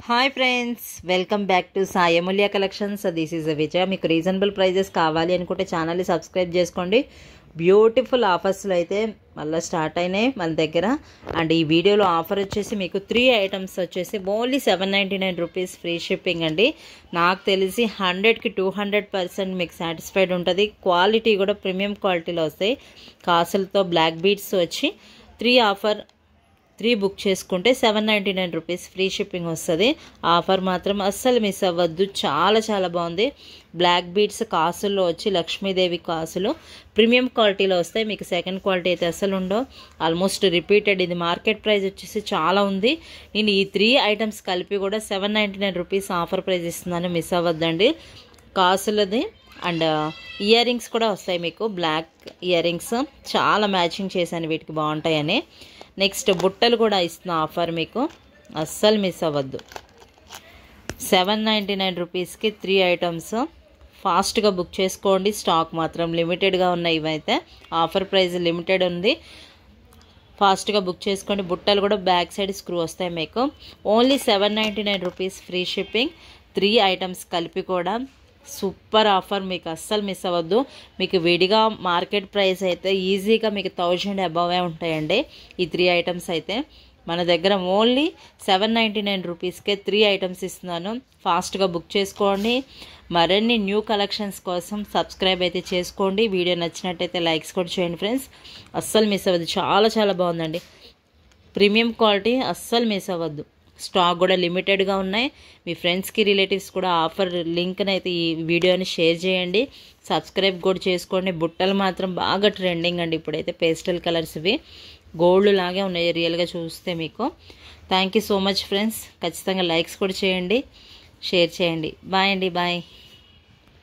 Hi friends, welcome back to Sai Amulya collections. This is Vijaya. మీకు reasonable prices కావాలి అనుకుంటే ఛానల్ని సబ్స్క్రైబ్ చేసుకోండి. బ్యూటిఫుల్ ఆఫర్స్లో అయితే మళ్ళీ స్టార్ట్ అయినాయి మన దగ్గర. అండ్ ఈ వీడియోలో ఆఫర్ వచ్చేసి మీకు 3 ఐటమ్స్ వచ్చేసి ఓన్లీ 799 రూపీస్ ఫ్రీ షిప్పింగ్ అండి. నాకు తెలిసి 100కి 200% మీకు సాటిస్ఫైడ్ ఉంటుంది. క్వాలిటీ కూడా ప్రీమియం క్వాలిటీలో వస్తాయి. కాసులతో బ్లాక్ బీడ్స్ వచ్చి 3 బుక్ చేసుకుంటే 799 రూపీస్ ఫ్రీ షిప్పింగ్ వస్తుంది. ఆఫర్ మాత్రం అస్సలు మిస్ అవ్వద్దు. చాలా చాలా బాగుంది. బ్లాక్ బీడ్స్ కాసుల్లో వచ్చి లక్ష్మీదేవి కాసులు ప్రీమియం క్వాలిటీలో వస్తాయి. మీకు సెకండ్ క్వాలిటీ అయితే అస్సలు ఉండవు. Almost repeated. ఇది మార్కెట్ ప్రైస్ వచ్చేసి చాలా ఉంది. నేను ఈ 3 ఐటమ్స్ కలిపి కూడా 799 రూపీస్ ఆఫర్ ప్రైస్ ఇస్తున్నాను. మిస్ అవ్వద్దండి. కాసులది అండ్ ఇయర్ రింగ్స్ కూడా వస్తాయి మీకు. బ్లాక్ ఇయర్ రింగ్స్ చాలా మ్యాచింగ్ చేశాను, వీటికి బాగుంటాయని. నెక్స్ట్ బుట్టలు కూడా ఇస్తున్న ఆఫర్ మీకు అస్సలు మిస్ అవ్వద్దు. 799 రూపీస్కి 3 ఐటమ్స్. ఫాస్ట్గా బుక్ చేసుకోండి. స్టాక్ మాత్రం లిమిటెడ్గా ఉన్నాయి. ఇవైతే ఆఫర్ ప్రైస్ లిమిటెడ్ ఉంది. ఫాస్ట్గా బుక్ చేసుకోండి. బుట్టలు కూడా బ్యాక్ సైడ్ స్క్రూ వస్తాయి మీకు. Only 799 rupees free shipping. 3 items కలిపి కూడా సూపర్ ఆఫర్. మీకు అస్సలు మిస్ అవ్వద్దు. మీకు విడిగా మార్కెట్ ప్రైస్ అయితే ఈజీగా మీకు 1000 అబవే ఉంటాయండి. ఈ 3 ఐటమ్స్ అయితే మన దగ్గర ఓన్లీ 799 రూపీస్కే 3 ఐటమ్స్ ఇస్తున్నాను. ఫాస్ట్గా బుక్ చేసుకోండి. మరిన్ని న్యూ కలెక్షన్స్ కోసం సబ్స్క్రైబ్ అయితే చేసుకోండి. వీడియో నచ్చినట్టయితే లైక్స్ కూడా చేయండి ఫ్రెండ్స్. అస్సలు మిస్ అవ్వద్దు. చాలా చాలా బాగుందండి. Premium quality. అస్సలు మిస్ అవ్వద్దు. స్టాక్ కూడా లిమిటెడ్గా ఉన్నాయి. మీ ఫ్రెండ్స్కి రిలేటివ్స్ కూడా ఆఫర్ లింక్ని అయితే ఈ వీడియోని షేర్ చేయండి. సబ్స్క్రైబ్ కూడా చేసుకోండి. బుట్టలు మాత్రం బాగా ట్రెండింగ్ అండి ఇప్పుడైతే. పేస్టల్ కలర్స్ ఇవి గోల్డ్ లాగే ఉన్నాయి రియల్గా చూస్తే మీకు. Thank you so much friends. ఖచ్చితంగా లైక్స్ కూడా చేయండి, షేర్ చేయండి. బాయ్ అండి. బాయ్.